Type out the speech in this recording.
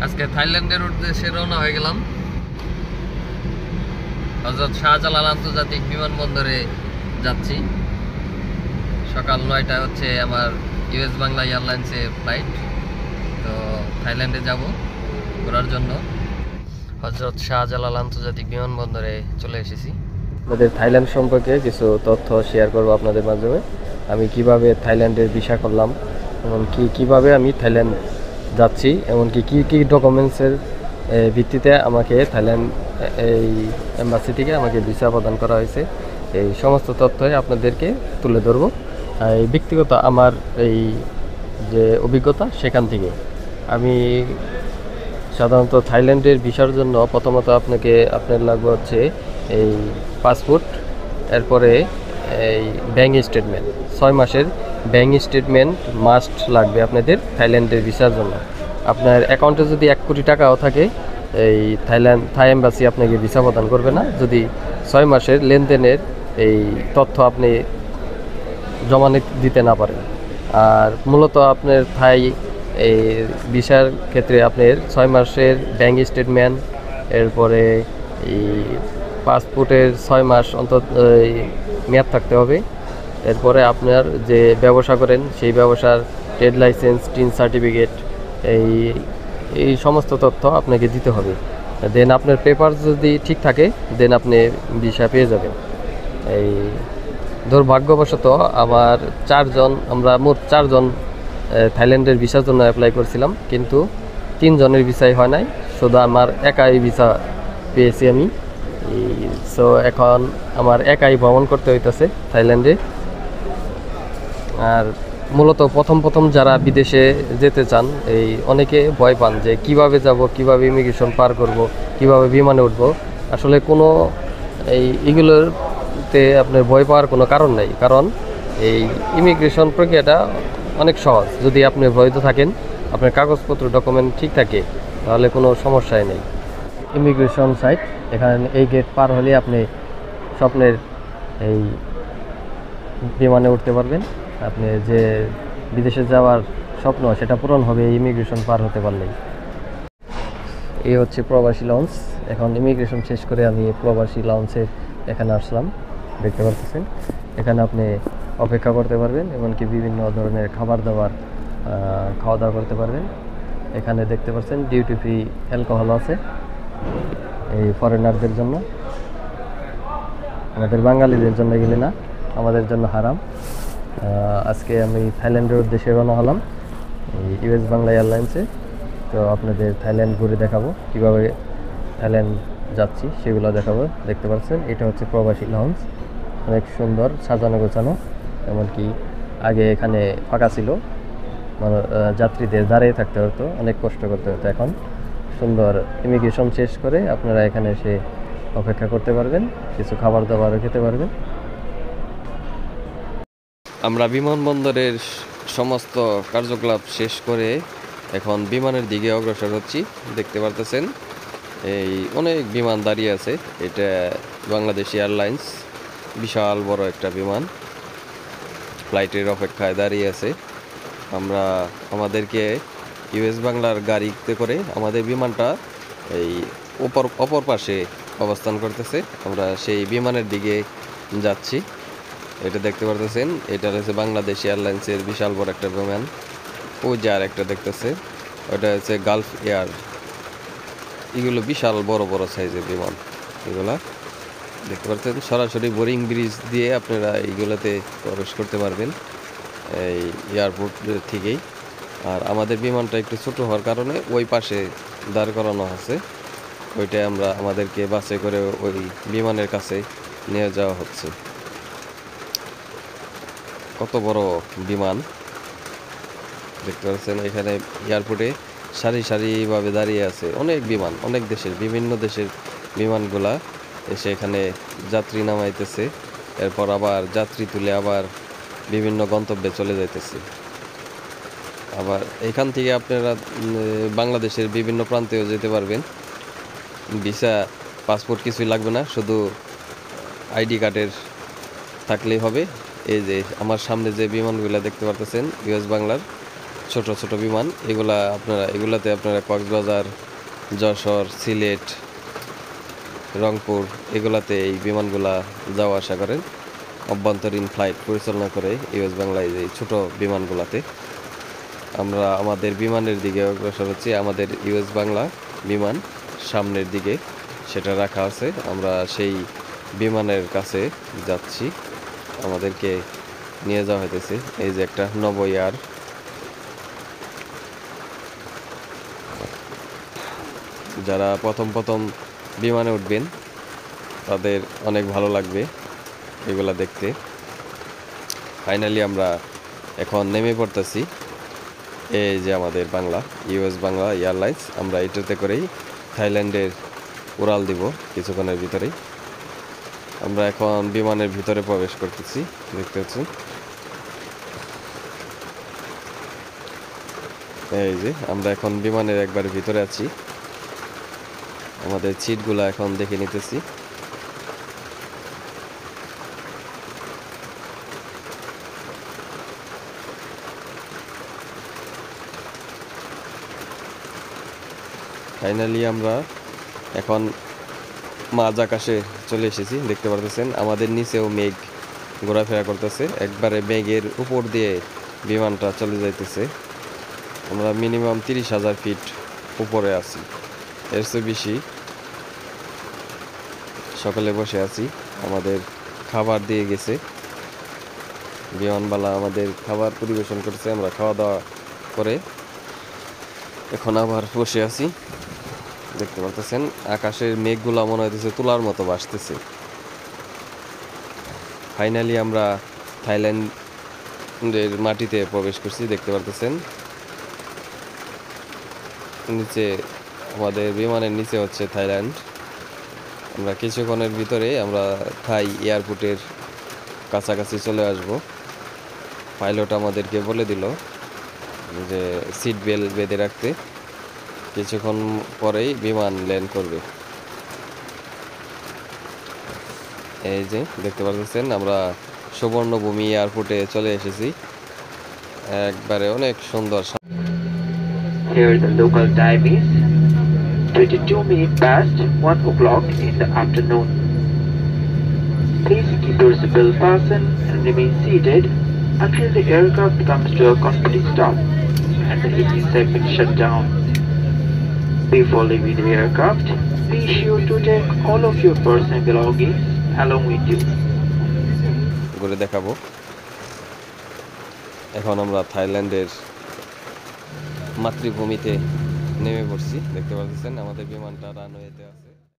আজকে থাইল্যান্ডের উদ্দেশ্যে রওনা হয়ে গেলাম। হযরত শাহজালাল আন্তর্জাতিক বিমানবন্দরে যাচ্ছি। সকাল 9টায় হচ্ছে আমার ইউএস বাংলা এয়ারলাইন্সে ফ্লাইট। তো থাইল্যান্ডে যাব ঘোরার জন্য। হযরত শাহজালাল আন্তর্জাতিক বিমানবন্দরে চলে এসেছি। আপনাদের থাইল্যান্ড সম্পর্কে কিছু তথ্য শেয়ার করব আপনাদের মাধ্যমে। আমি কিভাবে থাইল্যান্ডের ভিসা করলাম, এমনকি কিভাবে আমি থাইল্যান্ড যাচ্ছি, এমনকি কী কী ডকুমেন্টসের ভিত্তিতে আমাকে থাইল্যান্ড এই এম্বাসি থেকে আমাকে ভিসা প্রদান করা হয়েছে, এই সমস্ত তথ্যই আপনাদেরকে তুলে ধরব। এই ব্যক্তিগত আমার এই যে অভিজ্ঞতা সেখান থেকে আমি সাধারণত থাইল্যান্ডের ভিসার জন্য প্রথমত আপনার লাগবে হচ্ছে এই পাসপোর্ট, এরপরে এই ব্যাঙ্ক স্টেটমেন্ট, 6 মাসের ব্যাঙ্ক স্টেটমেন্ট মাস্ট লাগবে আপনাদের থাইল্যান্ডের ভিসার জন্য। আপনার অ্যাকাউন্টে যদি 1 কোটি টাকাও থাকে, এই থাই এম্বাসি আপনাকে ভিসা প্রদান করবে না যদি 6 মাসের লেনদেনের এই তথ্য আপনি জমা দিতে না পারেন। আর মূলত আপনার থাই এই ভিসার ক্ষেত্রে আপনার 6 মাসের ব্যাঙ্ক স্টেটমেন্ট, এরপরে এই পাসপোর্টের 6 মাস অন্তত মেয়াদ থাকতে হবে। এরপরে আপনার যে ব্যবসা করেন সেই ব্যবসার ট্রেড লাইসেন্স, টিন সার্টিফিকেট, এই সমস্ত তথ্য আপনাকে দিতে হবে। দেন আপনার পেপার যদি ঠিক থাকে, দেন আপনি ভিসা পেয়ে যাবেন। এই দুর্ভাগ্যবশত আমরা মোট 4 জন থাইল্যান্ডের ভিসার জন্য অ্যাপ্লাই করছিলাম, কিন্তু 3 জনের ভিসাই হয় নাই, শুধু আমার একাই ভিসা পেয়েছি আমি। সো এখন আমার একাই ভ্রমণ করতে হইতেছে থাইল্যান্ডে। আর মূলত প্রথম যারা বিদেশে যেতে চান, এই অনেকে ভয় পান যে কিভাবে যাব, কিভাবে ইমিগ্রেশন পার করব, কিভাবে বিমানে উঠব। আসলে কোনো এগুলোতে আপনার ভয় পাওয়ার কোনো কারণ নাই, কারণ এই ইমিগ্রেশন প্রক্রিয়াটা অনেক সহজ। যদি আপনি বৈধ থাকেন, আপনার কাগজপত্র ডকুমেন্ট ঠিক থাকে, তাহলে কোনো সমস্যাই নেই। ইমিগ্রেশন সাইট, এখানে এই গেট পার হলে আপনি স্বপ্নের এই বিমানে উঠতে পারবেন। আপনি যে বিদেশে যাওয়ার স্বপ্ন, সেটা পূরণ হবে এই ইমিগ্রেশন পার হতে পারলেই। এই হচ্ছে প্রবাসী লঞ্চ। এখন ইমিগ্রেশন শেষ করে আমি প্রবাসী লঞ্চে এখানে আসলাম। দেখতে পাচ্ছেন, এখানে আপনি অপেক্ষা করতে পারবেন, এমনকি বিভিন্ন ধরনের খাওয়া দাওয়া করতে পারবেন। এখানে দেখতে পাচ্ছেন ডিউটি ফ্রি অ্যালকোহল আছে এই ফরেনারদের জন্য। আমাদের বাঙালিদের জন্য এগুলি না, আমাদের জন্য হারাম। আজকে আমি থাইল্যান্ডের উদ্দেশ্যে রওনা হলাম এই ইউএস বাংলা এয়ারলাইন্সে। তো আপনাদের থাইল্যান্ড ঘুরে দেখাবো, কিভাবে থাইল্যান্ড যাচ্ছি সেগুলো দেখাবো। দেখতে পাচ্ছেন, এটা হচ্ছে প্রবাসী লঞ্চ, অনেক সুন্দর সাজানো গোছানো। এমনকি আগে এখানে ফাঁকা ছিল, মানে যাত্রীদের দাঁড়িয়ে থাকতে হতো, অনেক কষ্ট করতে হতো। এখন সুন্দর ইমিগ্রেশন শেষ করে আপনারা এখানে এসে অপেক্ষা করতে পারবেন, কিছু খাবার দাবারও খেতে পারবেন। আমরা বিমানবন্দরের সমস্ত কার্যকলাপ শেষ করে এখন বিমানের দিকে অগ্রসর হচ্ছি। দেখতে পারতেছেন এই অনেক বিমান দাঁড়িয়ে আছে। এটা বাংলাদেশ এয়ারলাইন্স, বিশাল বড় একটা বিমান ফ্লাইটের অপেক্ষায় দাঁড়িয়ে আছে। আমাদেরকে ইউএস বাংলার গাড়িতে করে আমাদের বিমানটা এই অপর পাশে অবস্থান করতেছে। আমরা সেই বিমানের দিকে যাচ্ছি। এটা দেখতে পারতেছেন, এটা হচ্ছে বাংলাদেশ এয়ারলাইন্সের বিশাল বড় একটা বিমান। ও যে আর একটা দেখতেছে, ওটা হচ্ছে গালফ এয়ার। এগুলো বিশাল বড় বড় সাইজের বিমান। এগুলা দেখতে পাচ্ছেন, সরাসরি বোরিং ব্রিজ দিয়ে আপনারা এইগুলোতে প্রবেশ করতে পারবেন এই এয়ারপোর্ট থেকেই। আর আমাদের বিমানটা একটু ছোট হওয়ার কারণে ওই পাশে দাঁড় করানো আছে। ওইটা আমাদেরকে বাসে করে ওই বিমানের কাছে নিয়ে যাওয়া হচ্ছে। কত বড় বিমান দেখতে পাচ্ছেন। এখানে এয়ারপোর্টে সারিভাবে দাঁড়িয়ে আছে অনেক বিমান, অনেক দেশের, বিভিন্ন দেশের বিমানগুলা এসে এখানে যাত্রী নামাইতেছে। এরপর আবার যাত্রী তুলে আবার বিভিন্ন গন্তব্যে চলে যাইতেছে। আবার এখান থেকে আপনারা বাংলাদেশের বিভিন্ন প্রান্তেও যেতে পারবেন। ভিসা, পাসপোর্ট কিছুই লাগবে না, শুধু আইডি কার্ডের থাকলেই হবে। এই যে আমার সামনে যে বিমানগুলো দেখতে পারতেছেন ইউএস বাংলার, ছোট ছোট বিমান, এগুলাতে আপনারা কক্সবাজার, যশোর, সিলেট, রংপুর এগুলাতে এই বিমানগুলা যাওয়া আসা করেন। অভ্যন্তরীণ ফ্লাইট পরিচালনা করে ইউএস বাংলায় এই ছোট বিমানগুলাতে। আমরা আমাদের বিমানের দিকে অগ্রসর হচ্ছি। আমাদের ইউএস বাংলা বিমান সামনের দিকে সেটা রাখা আছে, আমরা সেই বিমানের কাছে যাচ্ছি। আমাদেরকে নিয়ে যাওয়া হইতেছে। এই যে একটা নভোএয়ার, যারা প্রথম বিমানে উঠবেন তাদের অনেক ভালো লাগবে এগুলা দেখতে। ফাইনালি আমরা এখন নেমে পড়তেছি। এই যে আমাদের বাংলা, ইউএস বাংলা এয়ারলাইন্স। আমরা এটাতে করেই থাইল্যান্ডের উড়াল দিব কিছুক্ষণের ভিতরেই। আমরা এখন বিমানের ভিতরে প্রবেশ করতেছি, দেখতে পাচ্ছেন। এই যে আমরা এখন বিমানের একবার ভিতরে আছি। আমাদের সিটগুলো এখন দেখে নিতেছি। ফাইনালি আমরা এখন মাঝ আকাশে চলে এসেছি, দেখতে পারতেছেন। আমাদের নিচেও মেঘ ঘোরাফেরা করতেছে, একবারে মেঘের উপর দিয়ে বিমানটা চলে যাইতেছে। আমরা মিনিমাম 30,000 ফিট উপরে আছি, এর চেয়ে বেশি। সকালে বসে আছি, আমাদের খাবার দিয়ে গেছে বিমানবালা, আমাদের খাবার পরিবেশন করছে। আমরা খাওয়া দাওয়া করে এখন আবার বসে আছি, দেখতে পারতেছেন। আকাশের মেঘগুলা মনে হইতেছে তুলার মতো ভাসতেছে। ফাইনালি আমরা থাইল্যান্ডের মাটিতে প্রবেশ করছি, দেখতে পারতেছেন। নিচে আমাদের বিমানের নিচে হচ্ছে থাইল্যান্ড। আমরা কিছুক্ষণের ভিতরে আমরা থাই এয়ারপোর্টের কাছাকাছি চলে আসব। পাইলট আমাদেরকে বলে দিল যে সিট বেল্ট বেঁধে রাখতে, কিছুক্ষণ পরেই বিমান ল্যান্ড করবে। এই যে দেখতে পাচ্ছেন, আমরা সুবর্ণভূমি এয়ারপোর্টে চলে এসেছি, একবারে অনেক সুন্দর। Here the local time is 22 minutes past 1 o'clock in the afternoon. Please keep your seatbelt fastened and remain seated until the aircraft comes to a complete stop and the engines have been shut down. Before leaving the aircraft, be sure to take all of your personal belongings along with you. ঘুরে দেখাবো। এখন আমরা থাইল্যান্ডের মাতৃভূমিতে নেমে পড়ছি, দেখতে পাচ্ছেন। আমাদের বিমানটা রানওয়েতে আছে।